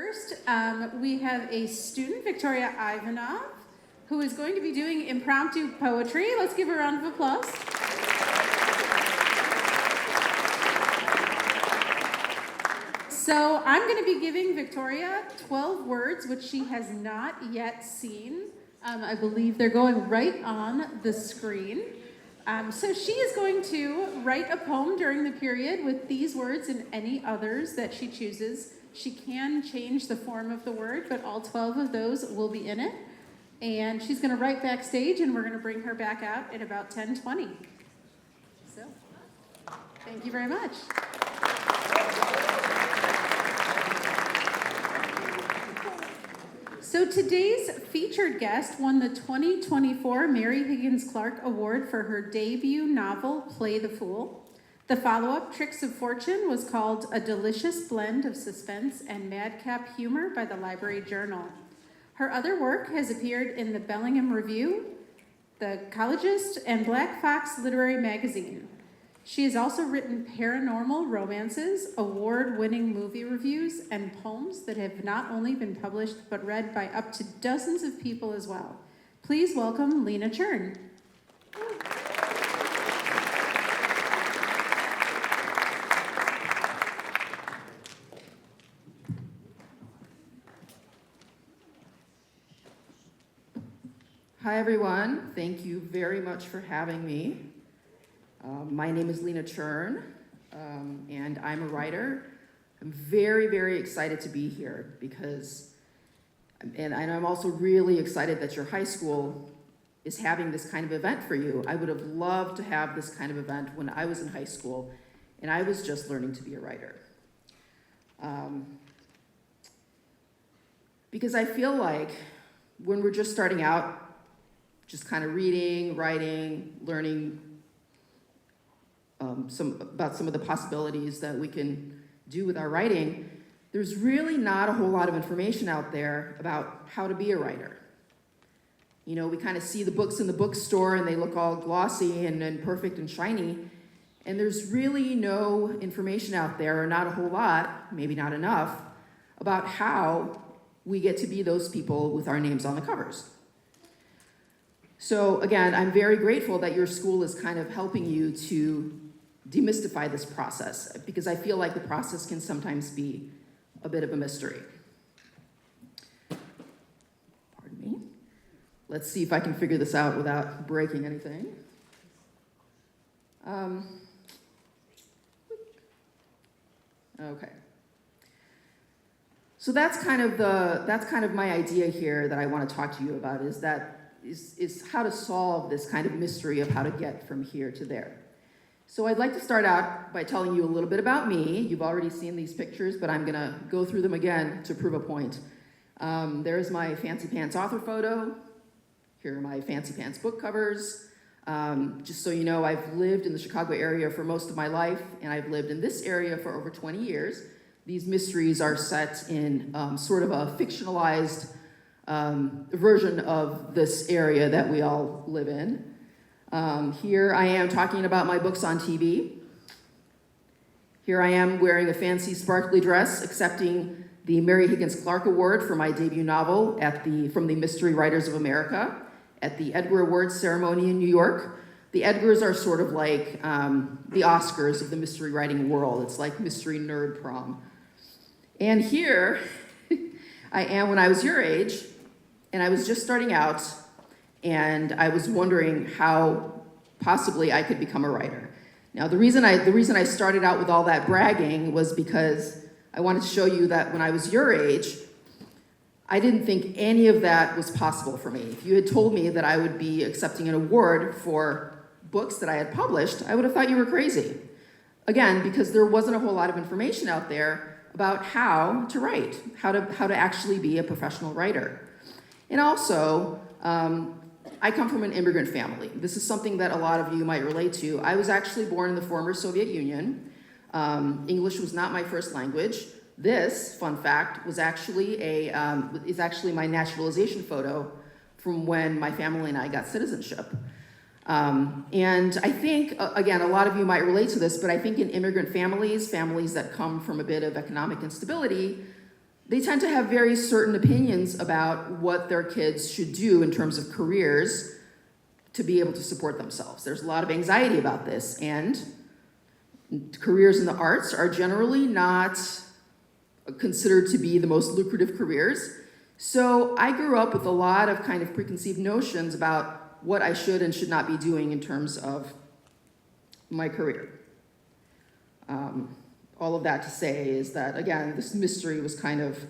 first, we have a student, Victoria Ivanov, who is going to be doing impromptu poetry. Let's give her a round of applause. So I'm going to be giving Victoria 12 words, which she has not yet seen. I believe they're going right on the screen. So she is going to write a poem during the period with these words and any others that she chooses. She can change the form of the word, but all 12 of those will be in it. And she's going to write backstage, and we're going to bring her back out in about 10:20. So, thank you very much. So today's featured guest won the 2024 Mary Higgins Clark Award for her debut novel, Play the Fool. The follow-up, Tricks of Fortune, was called A Delicious Blend of Suspense and Madcap Humor by the Library Journal. Her other work has appeared in the Bellingham Review, The Collegist, and Black Fox Literary Magazine. She has also written paranormal romances, award-winning movie reviews, and poems that have not only been published but read by up to dozens of people as well. Please welcome Lina Chern. Hi everyone, thank you very much for having me. My name is Lina Chern, and I'm a writer. I'm very, very excited to be here because, and I'm also really excited that your high school is having this kind of event for you. I would have loved to have this kind of event when I was in high school and I was just learning to be a writer. Because I feel like when we're just starting out, just kind of reading, writing, learning about some of the possibilities that we can do with our writing, there's really not a whole lot of information out there about how to be a writer. You know, we kind of see the books in the bookstore and they look all glossy and perfect and shiny, and there's really no information out there, or not a whole lot, maybe not enough, about how we get to be those people with our names on the covers. So again, I'm very grateful that your school is kind of helping you to demystify this process, because I feel like the process can sometimes be a bit of a mystery. Pardon me. Let's see if I can figure this out without breaking anything. Okay. So that's kind of my idea here that I want to talk to you about, is how to solve this kind of mystery of how to get from here to there. So I'd like to start out by telling you a little bit about me. You've already seen these pictures, but I'm gonna go through them again to prove a point. There's my Fancy Pants author photo. Here are my Fancy Pants book covers. Just so you know, I've lived in the Chicago area for most of my life, and I've lived in this area for over 20 years. These mysteries are set in sort of a fictionalized version of this area that we all live in. Here I am talking about my books on TV. Here I am wearing a fancy sparkly dress, accepting the Mary Higgins Clark Award for my debut novel from the Mystery Writers of America at the Edgar Awards ceremony in New York. The Edgars are sort of like the Oscars of the mystery writing world. It's like mystery nerd prom. And here I am when I was your age, and I was just starting out, and I was wondering how possibly I could become a writer. Now, the reason I started out with all that bragging was because I wanted to show you that when I was your age, I didn't think any of that was possible for me. If you had told me that I would be accepting an award for books that I had published, I would have thought you were crazy. Again, because there wasn't a whole lot of information out there about how to write, how to actually be a professional writer. And also, I come from an immigrant family. This is something that a lot of you might relate to. I was actually born in the former Soviet Union. English was not my first language. This, fun fact, was actually is actually my naturalization photo from when my family and I got citizenship. And I think, again, a lot of you might relate to this, but I think in immigrant families that come from a bit of economic instability, they tend to have very certain opinions about what their kids should do in terms of careers to be able to support themselves. There's a lot of anxiety about this, and careers in the arts are generally not considered to be the most lucrative careers. So I grew up with a lot of kind of preconceived notions about what I should and should not be doing in terms of my career. All of that to say is that, again, this mystery was kind of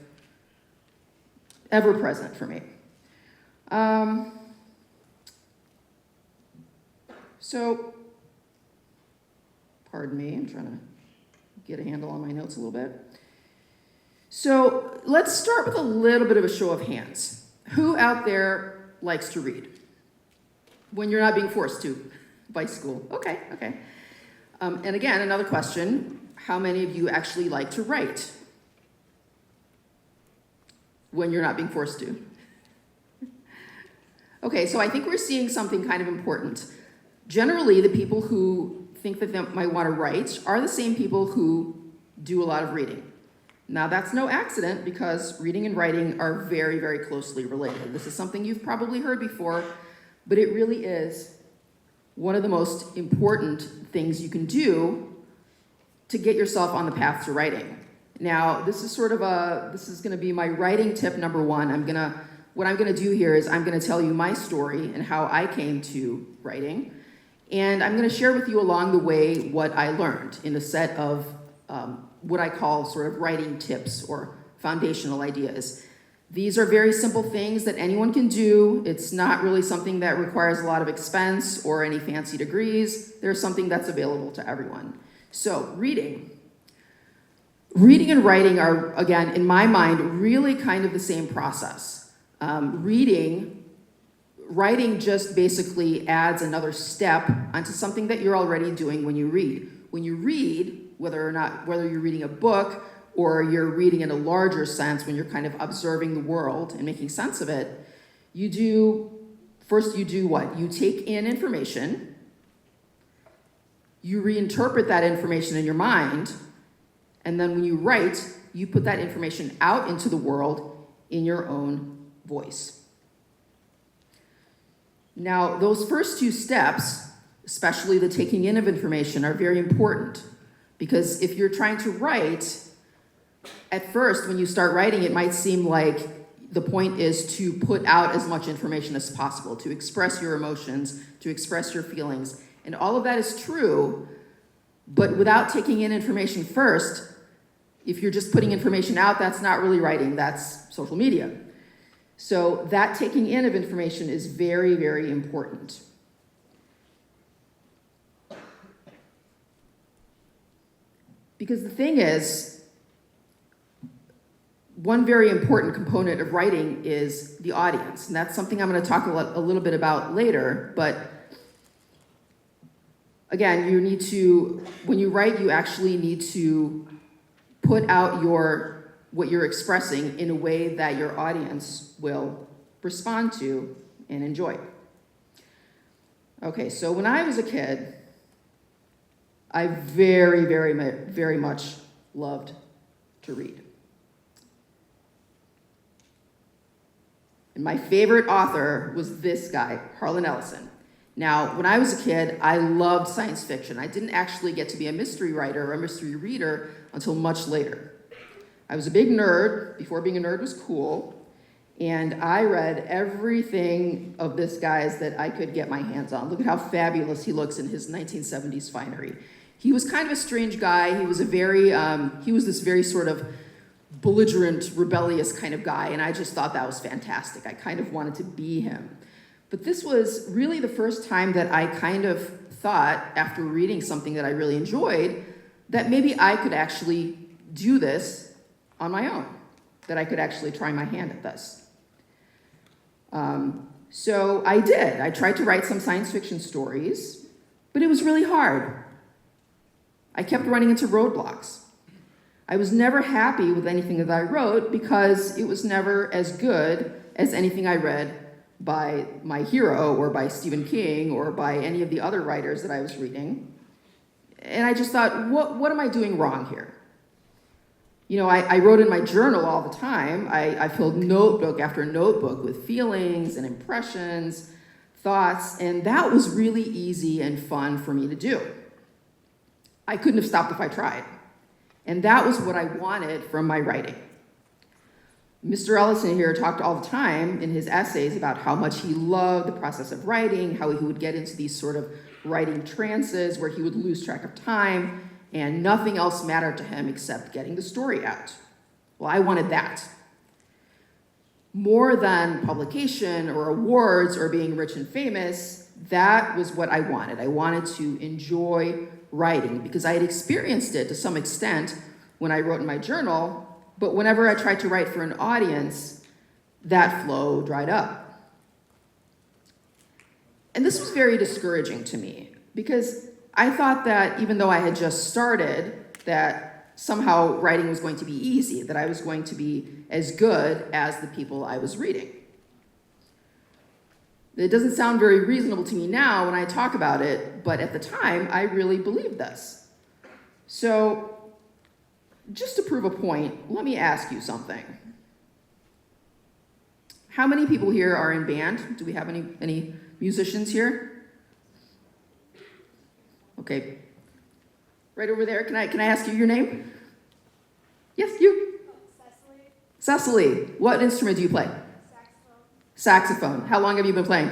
ever present for me. So, pardon me, I'm trying to get a handle on my notes a little bit. So, let's start with a little bit of a show of hands. Who out there likes to read? When you're not being forced to by school. Okay. And again, another question, how many of you actually like to write when you're not being forced to? Okay, so I think we're seeing something kind of important. Generally, the people who think that they might want to write are the same people who do a lot of reading. Now, that's no accident because reading and writing are very, very closely related. This is something you've probably heard before, but it really is one of the most important things you can do to get yourself on the path to writing. Now, this is going to be my writing tip number one. What I'm gonna do here is I'm gonna tell you my story and how I came to writing. And I'm gonna share with you along the way what I learned in a set of what I call sort of writing tips or foundational ideas. These are very simple things that anyone can do. It's not really something that requires a lot of expense or any fancy degrees. There's something that's available to everyone. So, reading. Reading and writing are, again, in my mind, really kind of the same process. Writing just basically adds another step onto something that you're already doing when you read. When you read, whether you're reading a book or you're reading in a larger sense, when you're kind of observing the world and making sense of it, you do what? You take in information, you reinterpret that information in your mind, and then when you write, you put that information out into the world in your own voice. Now, those first two steps, especially the taking in of information, are very important because if you're trying to write, at first, when you start writing, it might seem like the point is to put out as much information as possible, to express your emotions, to express your feelings. And all of that is true, but without taking in information first, if you're just putting information out, that's not really writing, that's social media. So that taking in of information is very, very important. Because the thing is, one very important component of writing is the audience. And that's something I'm going to talk a little bit about later. But again, when you write, you actually need to put out what you're expressing in a way that your audience will respond to and enjoy. Okay, so when I was a kid, I very, very, very much loved to read. And my favorite author was this guy, Harlan Ellison. Now, when I was a kid, I loved science fiction. I didn't actually get to be a mystery writer or a mystery reader until much later. I was a big nerd, before being a nerd was cool, and I read everything of this guy's that I could get my hands on. Look at how fabulous he looks in his 1970s finery. He was kind of a strange guy. He was this very sort of belligerent, rebellious kind of guy, and I just thought that was fantastic. I kind of wanted to be him. But this was really the first time that I kind of thought, after reading something that I really enjoyed, that maybe I could actually do this on my own, that I could actually try my hand at this. So I did. I tried to write some science fiction stories, but it was really hard. I kept running into roadblocks. I was never happy with anything that I wrote because it was never as good as anything I read by my hero or by Stephen King or by any of the other writers that I was reading. And I just thought, what am I doing wrong here? You know, I wrote in my journal all the time. I filled notebook after notebook with feelings and impressions, thoughts, and that was really easy and fun for me to do. I couldn't have stopped if I tried. And that was what I wanted from my writing. Mr. Ellison here talked all the time in his essays about how much he loved the process of writing, how he would get into these sort of writing trances where he would lose track of time, and nothing else mattered to him except getting the story out. Well, I wanted that. More than publication or awards or being rich and famous, that was what I wanted. I wanted to enjoy writing because I had experienced it to some extent when I wrote in my journal, but whenever I tried to write for an audience, that flow dried up. And this was very discouraging to me because I thought that even though I had just started, that somehow writing was going to be easy, that I was going to be as good as the people I was reading. It doesn't sound very reasonable to me now when I talk about it, but at the time, I really believed this. So, just to prove a point, let me ask you something. How many people here are in band? Do we have any musicians here? Okay. Right over there. Can I ask you your name? Yes, you. Cecily. Cecily. What instrument do you play? Saxophone. Saxophone. How long have you been playing?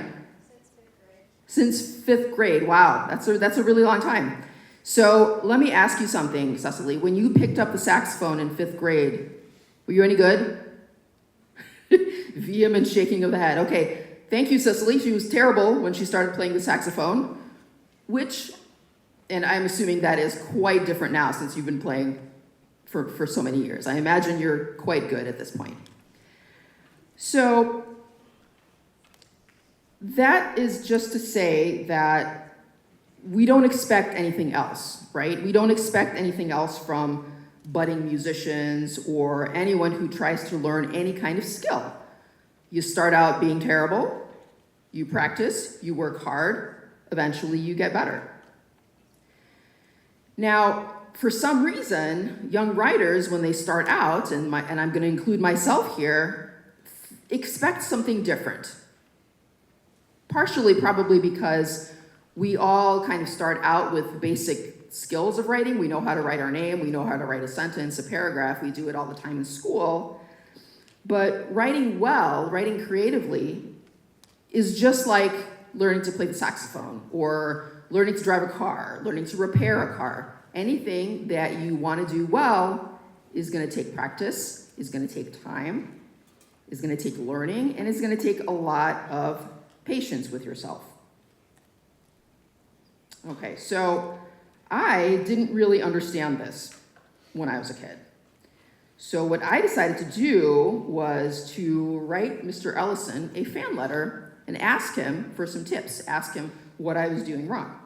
Since 5th grade. Since 5th grade. Wow, that's a really long time. So let me ask you something, Cecily. When you picked up the saxophone in 5th grade, were you any good? Vehement shaking of the head. Okay, thank you, Cecily. She was terrible when she started playing the saxophone, which, and I'm assuming that is quite different now since you've been playing for so many years. I imagine you're quite good at this point. So that is just to say that we don't expect anything else, right? We don't expect anything else from budding musicians or anyone who tries to learn any kind of skill. You start out being terrible, you practice, you work hard, eventually you get better. Now, for some reason, young writers, when they start out, and I'm going to include myself here, expect something different. Partially probably because we all kind of start out with basic skills of writing. We know how to write our name, we know how to write a sentence, a paragraph, we do it all the time in school. But writing well, writing creatively, is just like learning to play the saxophone, or learning to drive a car, learning to repair a car. Anything that you want to do well is going to take practice, is going to take time, is going to take learning, and is going to take a lot of patience with yourself. Okay, so I didn't really understand this when I was a kid. So what I decided to do was to write Mr. Ellison a fan letter and ask him for some tips, ask him what I was doing wrong,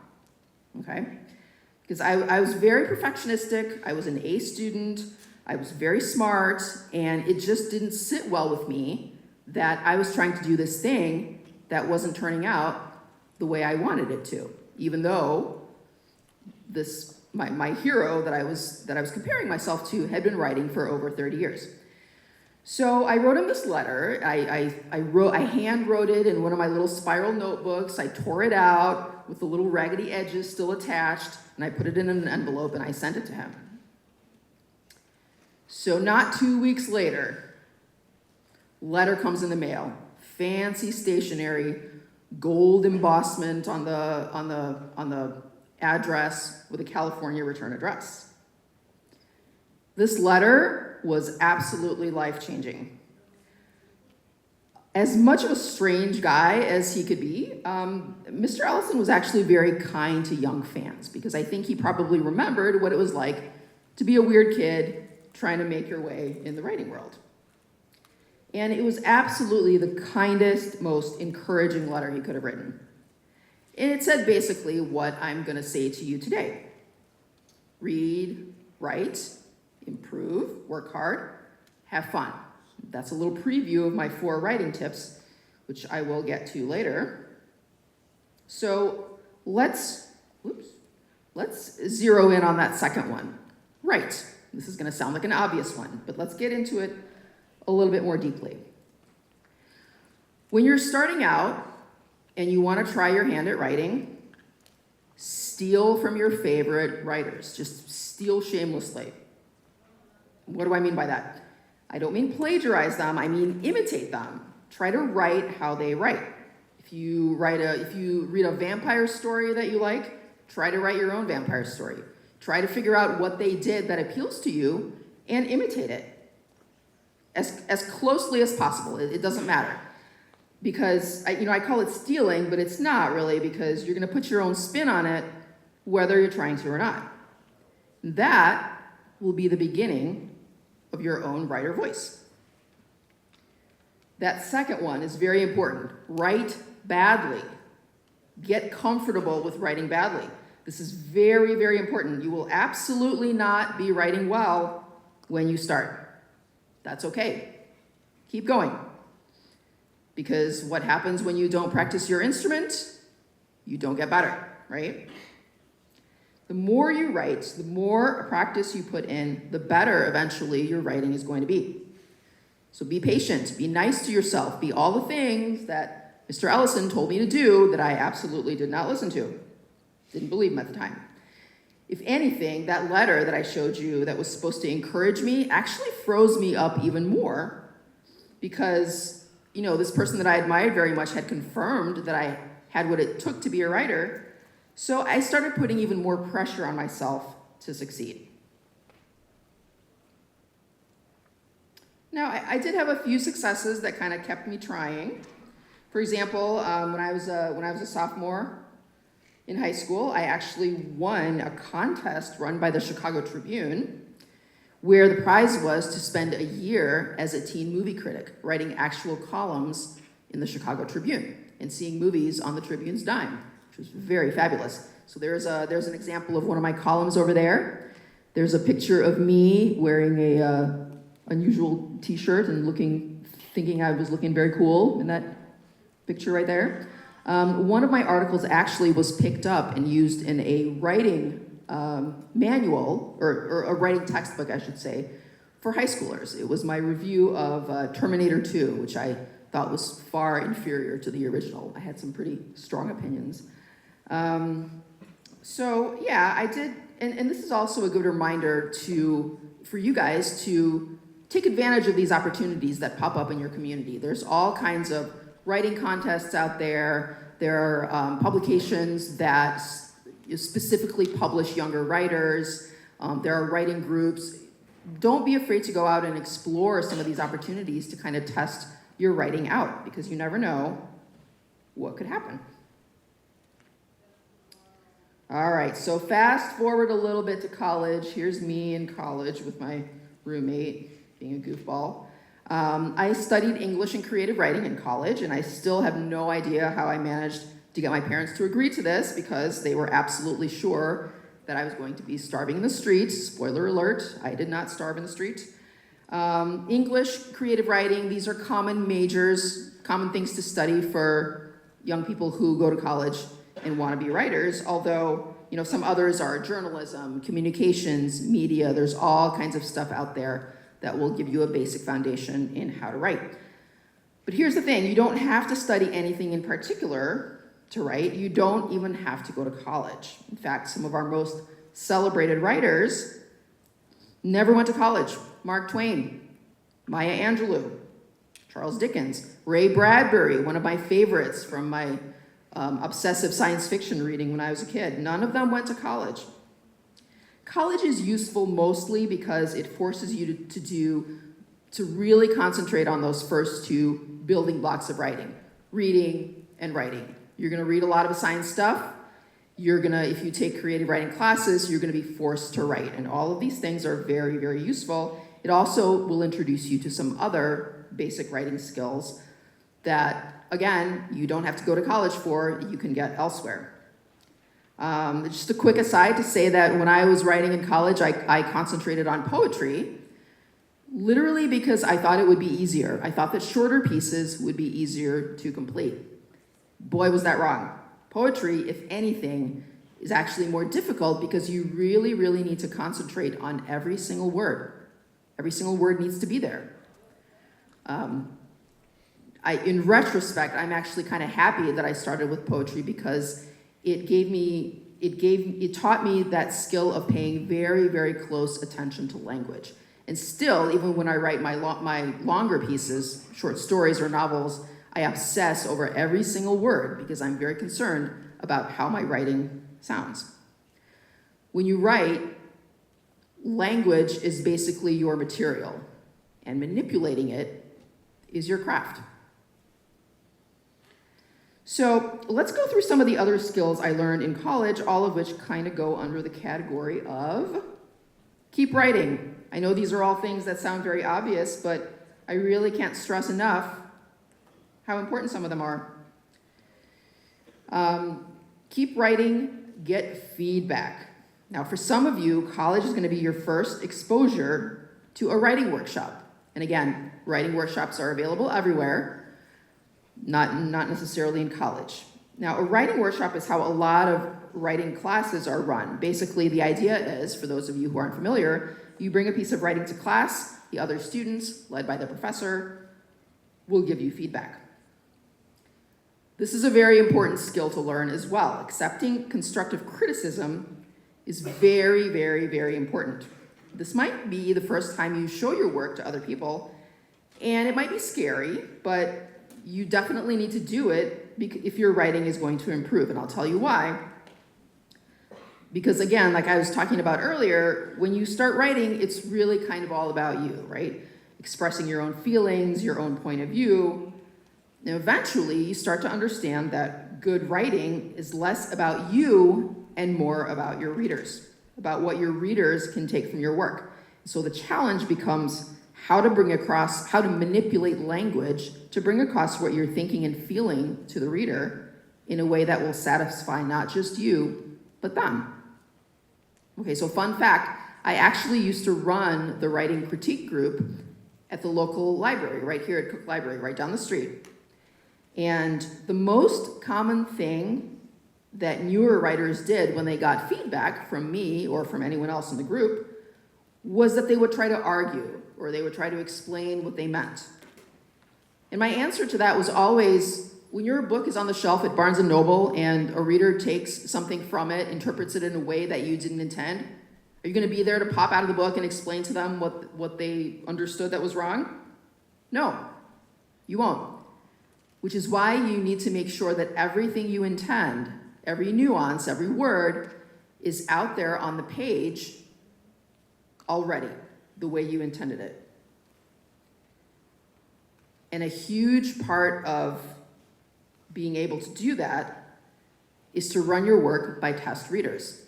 okay? Because I was very perfectionistic, I was an A student, I was very smart, and it just didn't sit well with me that I was trying to do this thing that wasn't turning out the way I wanted it to, even though my hero that I was comparing myself to had been writing for over 30 years. So I wrote him this letter. I hand wrote it in one of my little spiral notebooks. I tore it out with the little raggedy edges still attached, and I put it in an envelope and I sent it to him. So not 2 weeks later, letter comes in the mail. Fancy stationery, gold embossment on the address with a California return address. This letter was absolutely life-changing. As much of a strange guy as he could be, Mr. Ellison was actually very kind to young fans because I think he probably remembered what it was like to be a weird kid trying to make your way in the writing world. And it was absolutely the kindest, most encouraging letter he could have written. And it said basically what I'm going to say to you today. Read, write, improve, work hard, have fun. That's a little preview of my 4 writing tips, which I will get to later. So let's zero in on that second one. Write. This is going to sound like an obvious one, but let's get into it a little bit more deeply. When you're starting out and you want to try your hand at writing, steal from your favorite writers. Just steal shamelessly. What do I mean by that? I don't mean plagiarize them, I mean imitate them. Try to write how they write. If you read a vampire story that you like, try to write your own vampire story. Try to figure out what they did that appeals to you and imitate it as closely as possible. It doesn't matter. Because I call it stealing, but it's not really, because you're going to put your own spin on it whether you're trying to or not. That will be the beginning of your own writer voice. That second one is very important. Write badly. Get comfortable with writing badly. This is very, very important. You will absolutely not be writing well when you start. That's okay. Keep going. Because what happens when you don't practice your instrument? You don't get better, right? The more you write, the more practice you put in, the better eventually your writing is going to be. So be patient, be nice to yourself, be all the things that Mr. Ellison told me to do that I absolutely did not listen to. Didn't believe him at the time. If anything, that letter that I showed you that was supposed to encourage me actually froze me up even more, because this person that I admired very much had confirmed that I had what it took to be a writer. So I started putting even more pressure on myself to succeed. Now, I did have a few successes that kind of kept me trying. For example, when I was a sophomore in high school, I actually won a contest run by the Chicago Tribune, where the prize was to spend a year as a teen movie critic, writing actual columns in the Chicago Tribune and seeing movies on the Tribune's dime, which was very fabulous. So there's an example of one of my columns over there. There's a picture of me wearing a unusual t-shirt and thinking I was looking very cool in that picture right there. One of my articles actually was picked up and used in a writing manual, or a writing textbook, I should say, for high schoolers. It was my review of Terminator 2, which I thought was far inferior to the original. I had some pretty strong opinions. So yeah, I did, and this is also a good reminder for you guys to take advantage of these opportunities that pop up in your community. There's all kinds of writing contests out there. There are publications that specifically publish younger writers. There are writing groups. Don't be afraid to go out and explore some of these opportunities to kind of test your writing out, because you never know what could happen. All right, so fast forward a little bit to college. Here's me in college with my roommate being a goofball. I studied English and creative writing in college, and I still have no idea how I managed to get my parents to agree to this, because they were absolutely sure that I was going to be starving in the streets. Spoiler alert, I did not starve in the street. English, creative writing, these are common majors, common things to study for young people who go to college and want to be writers, although some others are journalism, communications, media. There's all kinds of stuff out there that will give you a basic foundation in how to write. But here's the thing, you don't have to study anything in particular to write. You don't even have to go to college. In fact, some of our most celebrated writers never went to college. Mark Twain, Maya Angelou, Charles Dickens, Ray Bradbury, one of my favorites from my obsessive science fiction reading when I was a kid. None of them went to college. College is useful mostly because it forces you to really concentrate on those first two building blocks of writing, reading and writing. You're gonna read a lot of science stuff. If you take creative writing classes, you're gonna be forced to write. And all of these things are very, very useful. It also will introduce you to some other basic writing skills that, again, you don't have to go to college for, you can get elsewhere. Just a quick aside to say that when I was writing in college, I concentrated on poetry, literally because I thought it would be easier. I thought that shorter pieces would be easier to complete. Boy, was that wrong. Poetry, if anything, is actually more difficult because you really, really need to concentrate on every single word. Every single word needs to be there. In retrospect, I'm actually kind of happy that I started with poetry because it taught me that skill of paying very, very close attention to language. And still, even when I write my longer pieces, short stories or novels, I obsess over every single word because I'm very concerned about how my writing sounds. When you write, language is basically your material, and manipulating it is your craft. So let's go through some of the other skills I learned in college, all of which kind of go under the category of keep writing. I know these are all things that sound very obvious, but I really can't stress enough how important some of them are. Keep writing, get feedback. Now, for some of you, college is going to be your first exposure to a writing workshop. And again, writing workshops are available everywhere. Not necessarily in college. Now, a writing workshop is how a lot of writing classes are run. Basically, the idea is, for those of you who aren't familiar, you bring a piece of writing to class, the other students, led by the professor, will give you feedback. This is a very important skill to learn as well. Accepting constructive criticism is very, very, very important. This might be the first time you show your work to other people, and it might be scary, but you definitely need to do it if your writing is going to improve, and I'll tell you why. Because again, like I was talking about earlier, when you start writing, it's really kind of all about you, right? Expressing your own feelings, your own point of view. And eventually, you start to understand that good writing is less about you and more about your readers, about what your readers can take from your work. So the challenge becomes how to manipulate language to bring across what you're thinking and feeling to the reader in a way that will satisfy not just you, but them. Okay, so fun fact, I actually used to run the writing critique group at the local library, right here at Cook Library, right down the street. And the most common thing that newer writers did when they got feedback from me or from anyone else in the group was that they would try to argue or they would try to explain what they meant. And my answer to that was always, when your book is on the shelf at Barnes & Noble and a reader takes something from it, interprets it in a way that you didn't intend, are you going to be there to pop out of the book and explain to them what they understood that was wrong? No, you won't. Which is why you need to make sure that everything you intend, every nuance, every word, is out there on the page already, the way you intended it. And a huge part of being able to do that is to run your work by test readers.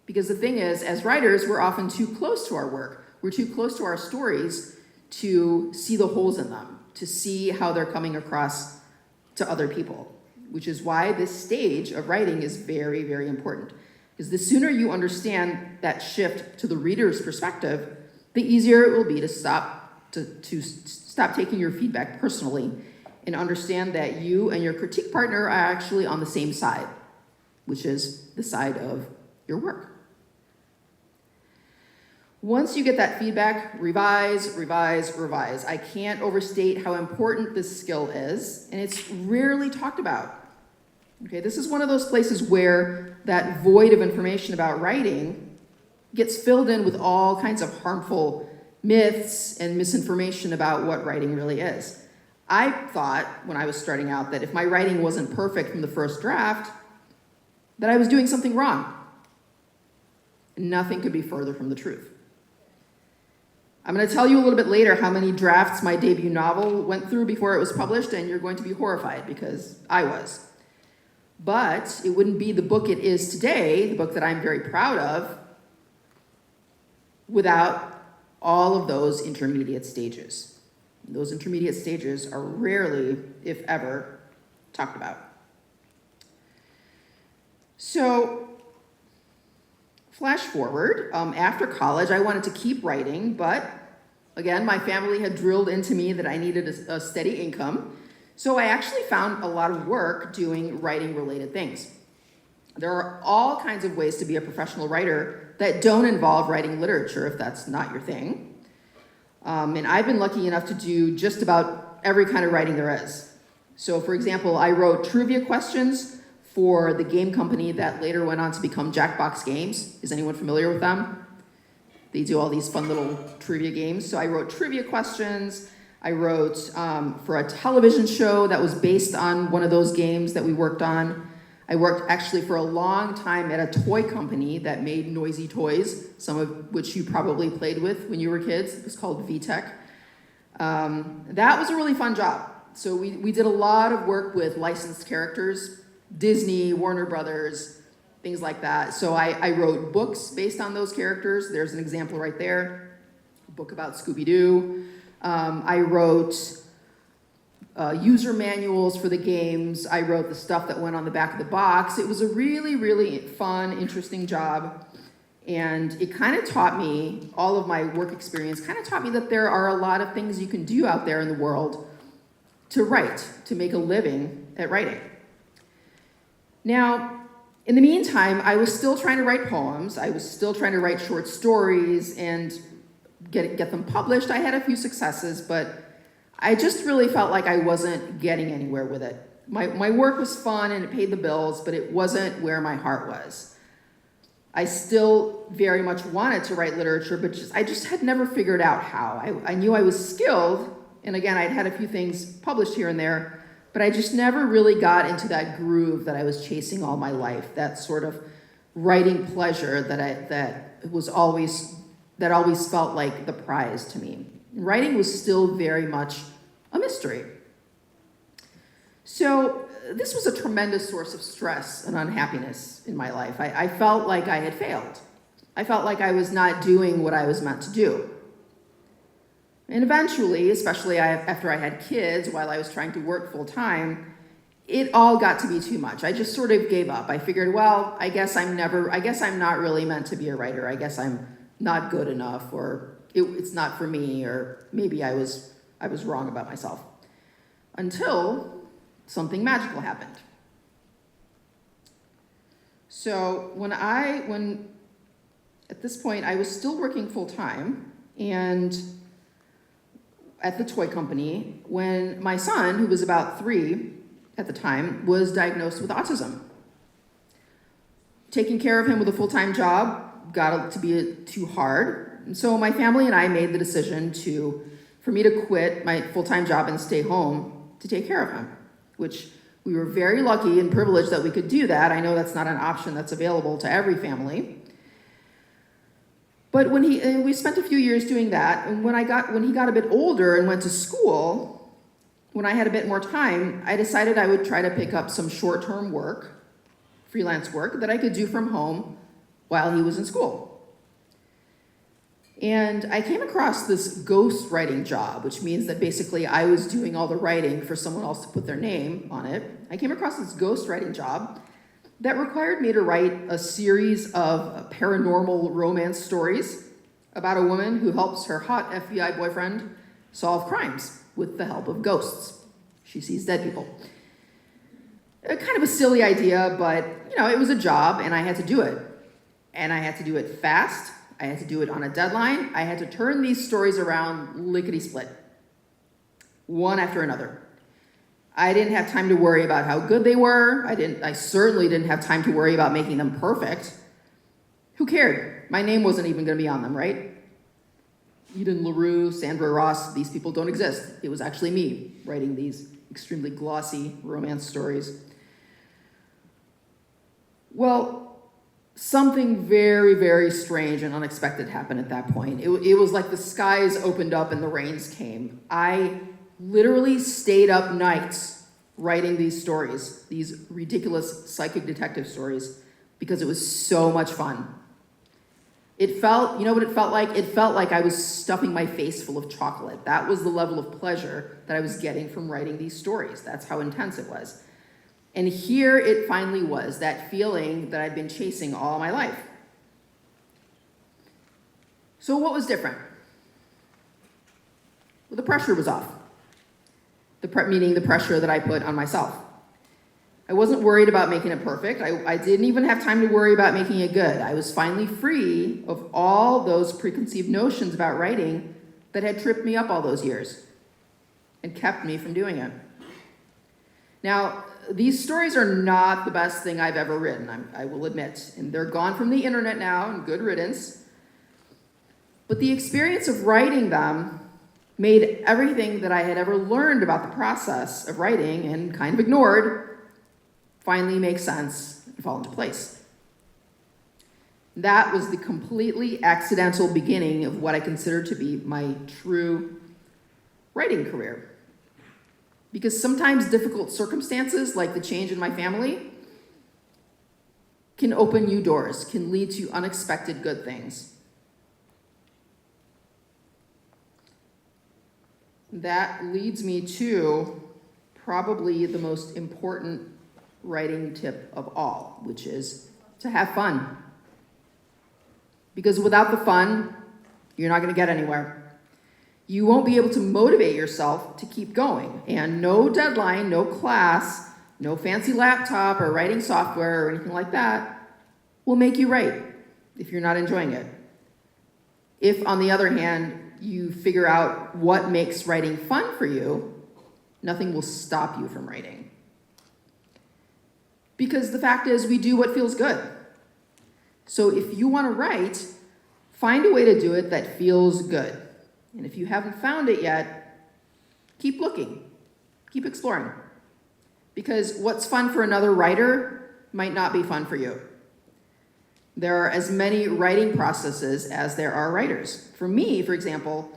Because the thing is, as writers, we're often too close to our work. We're too close to our stories to see the holes in them, to see how they're coming across to other people, which is why this stage of writing is very, very important. Because the sooner you understand that shift to the reader's perspective, the easier it will be to stop taking your feedback personally and understand that you and your critique partner are actually on the same side, which is the side of your work. Once you get that feedback, revise, revise, revise. I can't overstate how important this skill is, and it's rarely talked about. Okay, this is one of those places where that void of information about writing gets filled in with all kinds of harmful myths and misinformation about what writing really is. I thought, when I was starting out, that if my writing wasn't perfect from the first draft, that I was doing something wrong. Nothing could be further from the truth. I'm going to tell you a little bit later how many drafts my debut novel went through before it was published, and you're going to be horrified, because I was. But it wouldn't be the book it is today, the book that I'm very proud of, without all of those intermediate stages. Those intermediate stages are rarely, if ever, talked about. So, flash forward, after college, I wanted to keep writing, but again, my family had drilled into me that I needed a steady income. So I actually found a lot of work doing writing-related things. There are all kinds of ways to be a professional writer that don't involve writing literature if that's not your thing. And I've been lucky enough to do just about every kind of writing there is. So for example, I wrote trivia questions for the game company that later went on to become Jackbox Games. Is anyone familiar with them? They do all these fun little trivia games. So I wrote trivia questions. I wrote for a television show that was based on one of those games that we worked on. I worked actually for a long time at a toy company that made noisy toys, some of which you probably played with when you were kids. It was called VTech. That was a really fun job. So we did a lot of work with licensed characters, Disney, Warner Brothers, things like that. So I wrote books based on those characters. There's an example right there, a book about Scooby-Doo. I wrote user manuals for the games. I wrote the stuff that went on the back of the box. It was a really, really fun, interesting job. And it kind of taught me, all of my work experience kind of taught me that there are a lot of things you can do out there in the world to write, to make a living at writing. Now, in the meantime, I was still trying to write poems. I was still trying to write short stories and get them published. I had a few successes, but I just really felt like I wasn't getting anywhere with it. My work was fun and it paid the bills, but it wasn't where my heart was. I still very much wanted to write literature, but I just had never figured out how. I knew I was skilled, and again, I'd had a few things published here and there, but I just never really got into that groove that I was chasing all my life, that sort of writing pleasure that always felt like the prize to me. Writing was still very much a mystery. So this was a tremendous source of stress and unhappiness in my life. I felt like I had failed. I felt like I was not doing what I was meant to do. And eventually, especially after I had kids, while I was trying to work full time, it all got to be too much. I just sort of gave up. I figured, well, I guess I'm not really meant to be a writer. I guess I'm not good enough, or it's not for me, or maybe I was wrong about myself. Until something magical happened. So when at this point I was still working full time and at the toy company when my son, who was about 3 at the time, was diagnosed with autism. Taking care of him with a full-time job got to be too hard. And so my family and I made the decision for me to quit my full-time job and stay home to take care of him, which we were very lucky and privileged that we could do that. I know that's not an option that's available to every family. But we spent a few years doing that, and when he got a bit older and went to school, when I had a bit more time, I decided I would try to pick up some short-term work, freelance work, that I could do from home while he was in school. And I came across this ghost writing job, which means that basically I was doing all the writing for someone else to put their name on it. I came across this ghost writing job that required me to write a series of paranormal romance stories about a woman who helps her hot FBI boyfriend solve crimes with the help of ghosts. She sees dead people. Kind of a silly idea, but it was a job and I had to do it. And I had to do it fast. I had to do it on a deadline. I had to turn these stories around lickety-split, one after another. I didn't have time to worry about how good they were. I certainly didn't have time to worry about making them perfect. Who cared? My name wasn't even going to be on them, right? Eden LaRue, Sandra Ross, these people don't exist. It was actually me writing these extremely glossy romance stories. Well, something very, very strange and unexpected happened at that point. It was like the skies opened up and the rains came. I literally stayed up nights writing these stories, these ridiculous psychic detective stories, because it was so much fun. It felt, you know what it felt like? It felt like I was stuffing my face full of chocolate. That was the level of pleasure that I was getting from writing these stories. That's how intense it was. And here it finally was, that feeling that I'd been chasing all my life. So what was different? Well, the pressure was off. Meaning the pressure that I put on myself. I wasn't worried about making it perfect. I didn't even have time to worry about making it good. I was finally free of all those preconceived notions about writing that had tripped me up all those years and kept me from doing it. Now, these stories are not the best thing I've ever written, I will admit, and they're gone from the internet now, and good riddance. But the experience of writing them made everything that I had ever learned about the process of writing and kind of ignored finally make sense and fall into place. That was the completely accidental beginning of what I consider to be my true writing career. Because sometimes difficult circumstances, like the change in my family, can open new doors, can lead to unexpected good things. That leads me to probably the most important writing tip of all, which is to have fun. Because without the fun, you're not going to get anywhere. You won't be able to motivate yourself to keep going. And no deadline, no class, no fancy laptop or writing software or anything like that will make you write if you're not enjoying it. If, on the other hand, you figure out what makes writing fun for you, nothing will stop you from writing. Because the fact is, we do what feels good. So if you want to write, find a way to do it that feels good. And if you haven't found it yet, keep looking, keep exploring. Because what's fun for another writer might not be fun for you. There are as many writing processes as there are writers. For me, for example,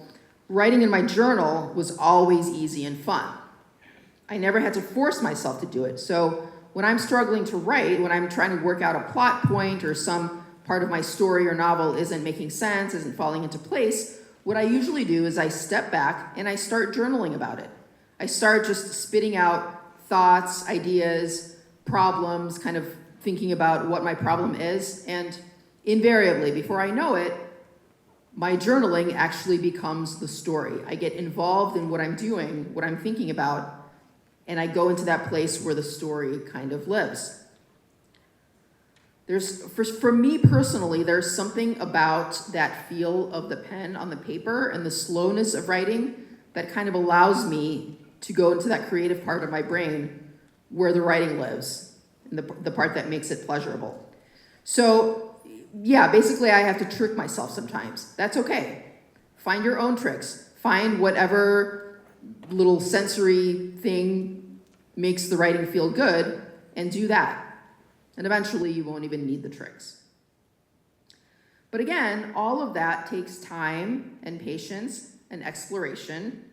writing in my journal was always easy and fun. I never had to force myself to do it. So when I'm struggling to write, when I'm trying to work out a plot point or some part of my story or novel isn't making sense, isn't falling into place, what I usually do is I step back and I start journaling about it. I start just spitting out thoughts, ideas, problems, kind of thinking about what my problem is, and invariably, before I know it, my journaling actually becomes the story. I get involved in what I'm doing, what I'm thinking about, and I go into that place where the story kind of lives. For me personally, there's something about that feel of the pen on the paper and the slowness of writing that kind of allows me to go into that creative part of my brain where the writing lives, and the part that makes it pleasurable. So, yeah, basically I have to trick myself sometimes. That's okay. Find your own tricks. Find whatever little sensory thing makes the writing feel good and do that. And eventually you won't even need the tricks. But again, all of that takes time and patience and exploration,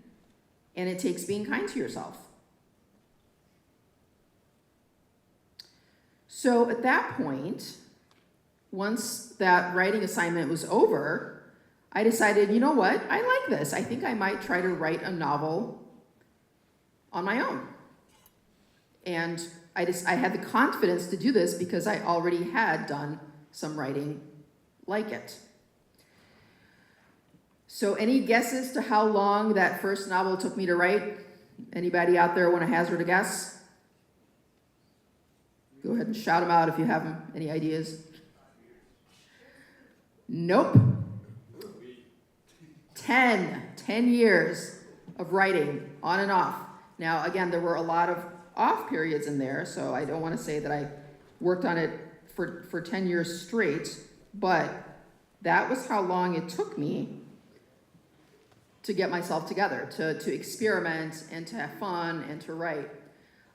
and it takes being kind to yourself. So at that point, once that writing assignment was over, I decided, you know what, I like this. I think I might try to write a novel on my own. And I had the confidence to do this because I already had done some writing like it. So any guesses to how long that first novel took me to write? Anybody out there want to hazard a guess? Go ahead and shout them out if you have them. Any ideas? Nope. 10 years of writing on and off. Now, again, there were a lot of off periods in there, so I don't want to say that I worked on it for 10 years straight, but that was how long it took me to get myself together, to experiment and to have fun and to write.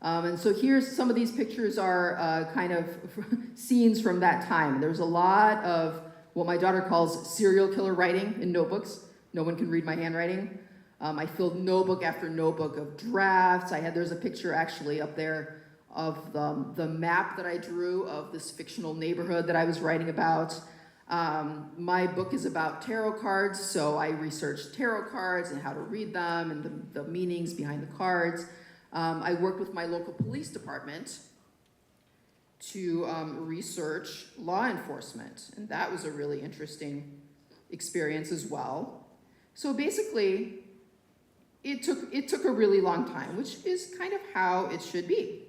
And so here's some of these pictures are kind of scenes from that time. There's a lot of what my daughter calls serial killer writing in notebooks. No one can read my handwriting. I filled notebook after notebook of drafts. There's a picture actually up there of the map that I drew of this fictional neighborhood that I was writing about. My book is about tarot cards, so I researched tarot cards and how to read them and the meanings behind the cards. I worked with my local police department to research law enforcement, and that was a really interesting experience as well. So basically, it took a really long time, which is kind of how it should be.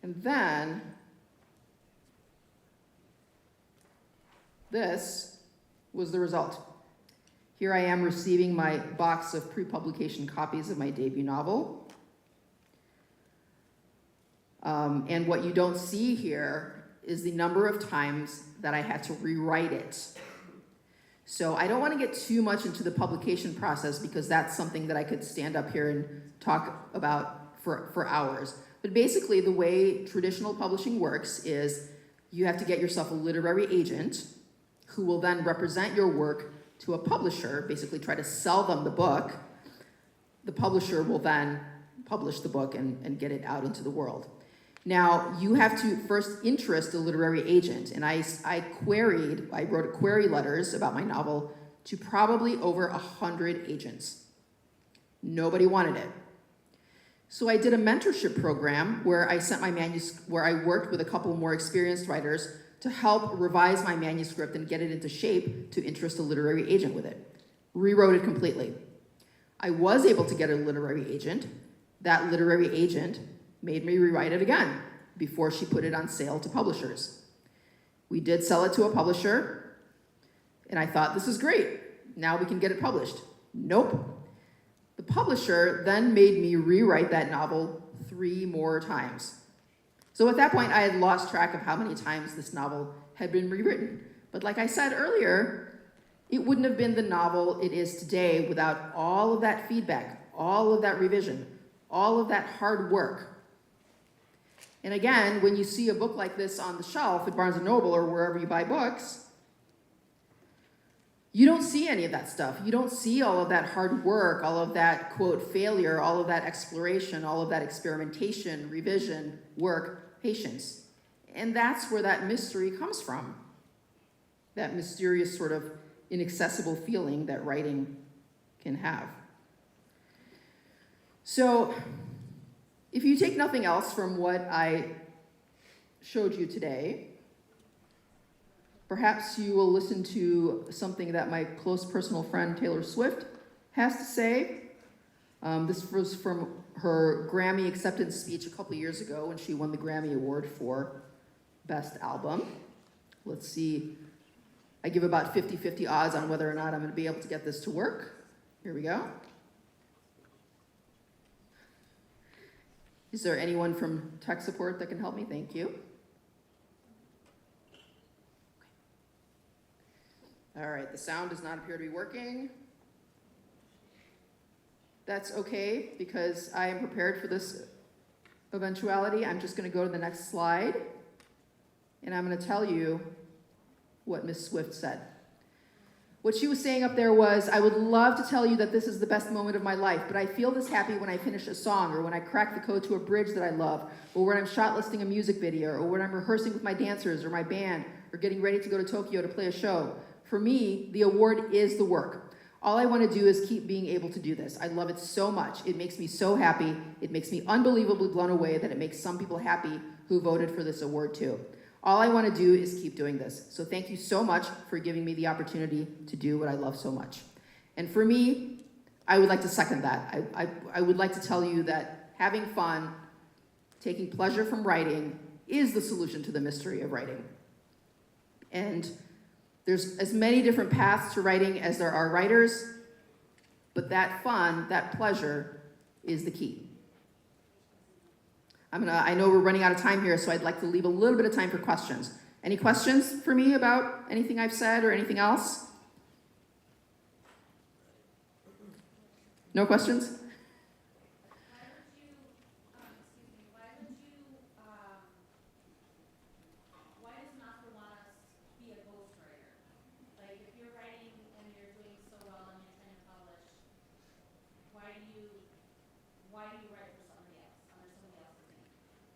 And then this was the result. Here I am receiving my box of pre-publication copies of my debut novel. And what you don't see here is the number of times that I had to rewrite it. So I don't want to get too much into the publication process because that's something that I could stand up here and talk about for hours. But basically the way traditional publishing works is you have to get yourself a literary agent who will then represent your work to a publisher, basically try to sell them the book. The publisher will then publish the book and get it out into the world. Now, you have to first interest a literary agent, and I wrote query letters about my novel to probably over 100 agents. Nobody wanted it. So I did a mentorship program where I sent my where I worked with a couple more experienced writers to help revise my manuscript and get it into shape to interest a literary agent with it. Rewrote it completely. I was able to get a literary agent. That literary agent made me rewrite it again before she put it on sale to publishers. We did sell it to a publisher, and I thought, this is great. Now we can get it published. Nope. The publisher then made me rewrite that novel 3 more times. So at that point, I had lost track of how many times this novel had been rewritten. But like I said earlier, it wouldn't have been the novel it is today without all of that feedback, all of that revision, all of that hard work. And again, when you see a book like this on the shelf at Barnes & Noble or wherever you buy books, you don't see any of that stuff. You don't see all of that hard work, all of that, quote, failure, all of that exploration, all of that experimentation, revision, work, patience. And that's where that mystery comes from. That mysterious sort of inaccessible feeling that writing can have. So, if you take nothing else from what I showed you today, perhaps you will listen to something that my close personal friend Taylor Swift has to say. This was from her Grammy acceptance speech a couple years ago when she won the Grammy Award for Best Album. Let's see. I give about 50-50 odds on whether or not I'm going to be able to get this to work. Here we go. Is there anyone from tech support that can help me? Thank you. All right, the sound does not appear to be working. That's okay, because I am prepared for this eventuality. I'm just going to go to the next slide, and I'm going to tell you what Ms. Swift said. What she was saying up there was, I would love to tell you that this is the best moment of my life, but I feel this happy when I finish a song, or when I crack the code to a bridge that I love, or when I'm shot-listing a music video, or when I'm rehearsing with my dancers or my band, or getting ready to go to Tokyo to play a show. For me, the award is the work. All I want to do is keep being able to do this. I love it so much. It makes me so happy. It makes me unbelievably blown away that it makes some people happy who voted for this award too. All I want to do is keep doing this. So thank you so much for giving me the opportunity to do what I love so much. And for me, I would like to second that. I would like to tell you that having fun, taking pleasure from writing is the solution to the mystery of writing. And there's as many different paths to writing as there are writers, but that fun, that pleasure, is the key. I know we're running out of time here, so I'd like to leave a little bit of time for questions. Any questions for me about anything I've said or anything else? No questions?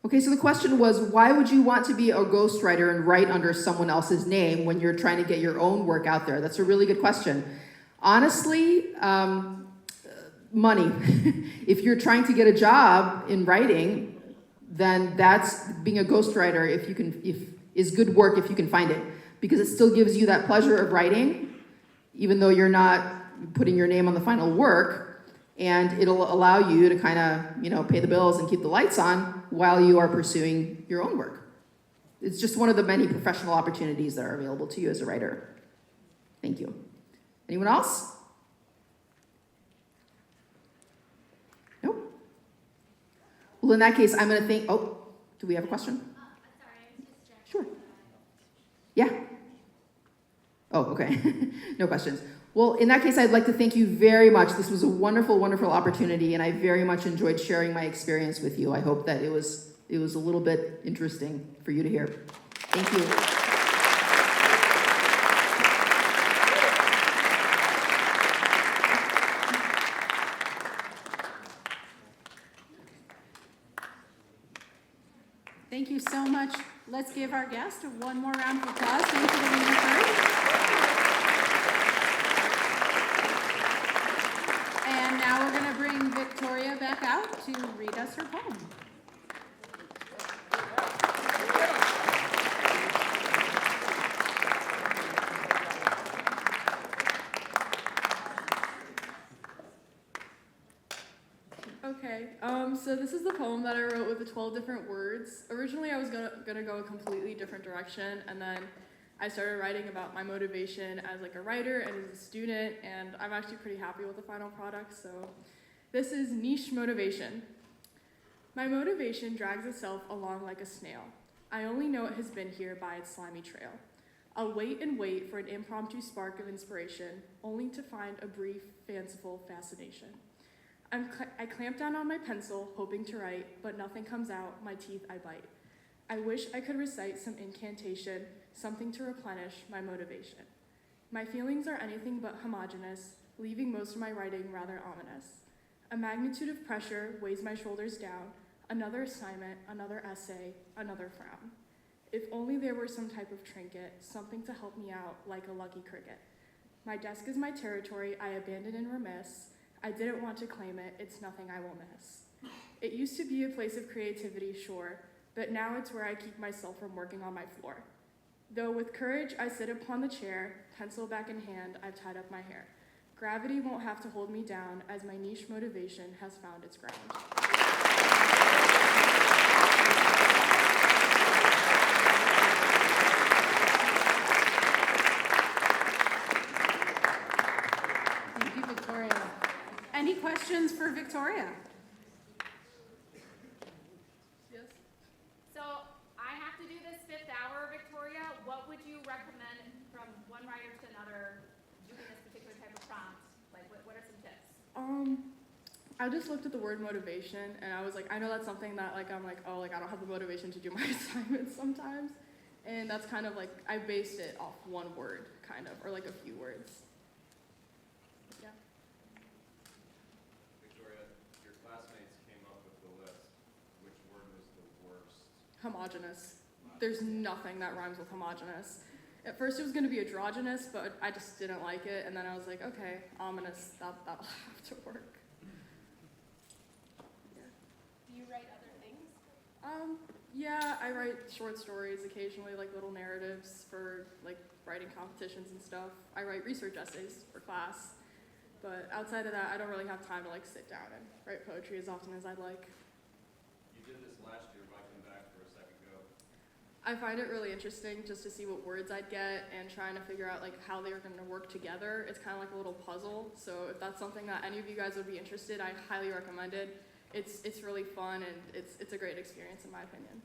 Okay, so the question was, why would you want to be a ghostwriter and write under someone else's name when you're trying to get your own work out there? That's a really good question. Honestly, money. If you're trying to get a job in writing, then that's being a ghostwriter is good work if you can find it, because it still gives you that pleasure of writing, even though you're not putting your name on the final work. And it'll allow you to kind of, pay the bills and keep the lights on while you are pursuing your own work. It's just one of the many professional opportunities that are available to you as a writer. Thank you. Anyone else? Nope. Well, in that case, I'm going to think, do we have a question? I'm sorry, I was just checking. Sure. Yeah. Oh, okay. No questions. Well, in that case, I'd like to thank you very much. This was a wonderful, wonderful opportunity, and I very much enjoyed sharing my experience with you. I hope that it was a little bit interesting for you to hear. Thank you. Thank you so much. Let's give our guest one more round of applause. Thank you to Lina Chern. And now we're going to bring Victoria back out to read us her poem. Okay, so this is the poem that I wrote with the 12 different words. Originally, I was gonna go a completely different direction, and then I started writing about my motivation as like a writer and as a student, and I'm actually pretty happy with the final product, so this is niche motivation. My motivation drags itself along like a snail. I only know it has been here by its slimy trail. I'll wait and wait for an impromptu spark of inspiration, only to find a brief, fanciful fascination. I clamp down on my pencil, hoping to write, but nothing comes out, my teeth I bite. I wish I could recite some incantation, something to replenish my motivation. My feelings are anything but homogeneous, leaving most of my writing rather ominous. A magnitude of pressure weighs my shoulders down, another assignment, another essay, another frown. If only there were some type of trinket, something to help me out like a lucky cricket. My desk is my territory, I abandon and remiss. I didn't want to claim it, it's nothing I will miss. It used to be a place of creativity, sure, but now it's where I keep myself from working on my floor. Though with courage I sit upon the chair, pencil back in hand, I've tied up my hair. Gravity won't have to hold me down as my niche motivation has found its ground. Thank you, Victoria. Any questions for Victoria? Yes? So I have to do this 5th hour, Victoria. What would you recommend from one writer to another doing this particular type of prompt? Like, what are some tips? I just looked at the word motivation, and I was like, I know that's something that I'm like, I don't have the motivation to do my assignments sometimes. And that's kind of like, I based it off one word, kind of, or like a few words. Yeah. Victoria, your classmates came up with the list. Which word was the worst? Homogeneous. There's nothing that rhymes with homogeneous. At first it was going to be androgynous, but I just didn't like it, and then I was like, okay, ominous, that'll have to work. Do you write other things? Yeah, I write short stories occasionally, like little narratives for like writing competitions and stuff. I write research essays for class, but outside of that, I don't really have time to like sit down and write poetry as often as I'd like. You did this last year. Why come back for a second go? I find it really interesting just to see what words I'd get and trying to figure out like how they were going to work together. It's kind of like a little puzzle. So if that's something that any of you guys would be interested, I highly recommend it. It's really fun and it's a great experience in my opinion.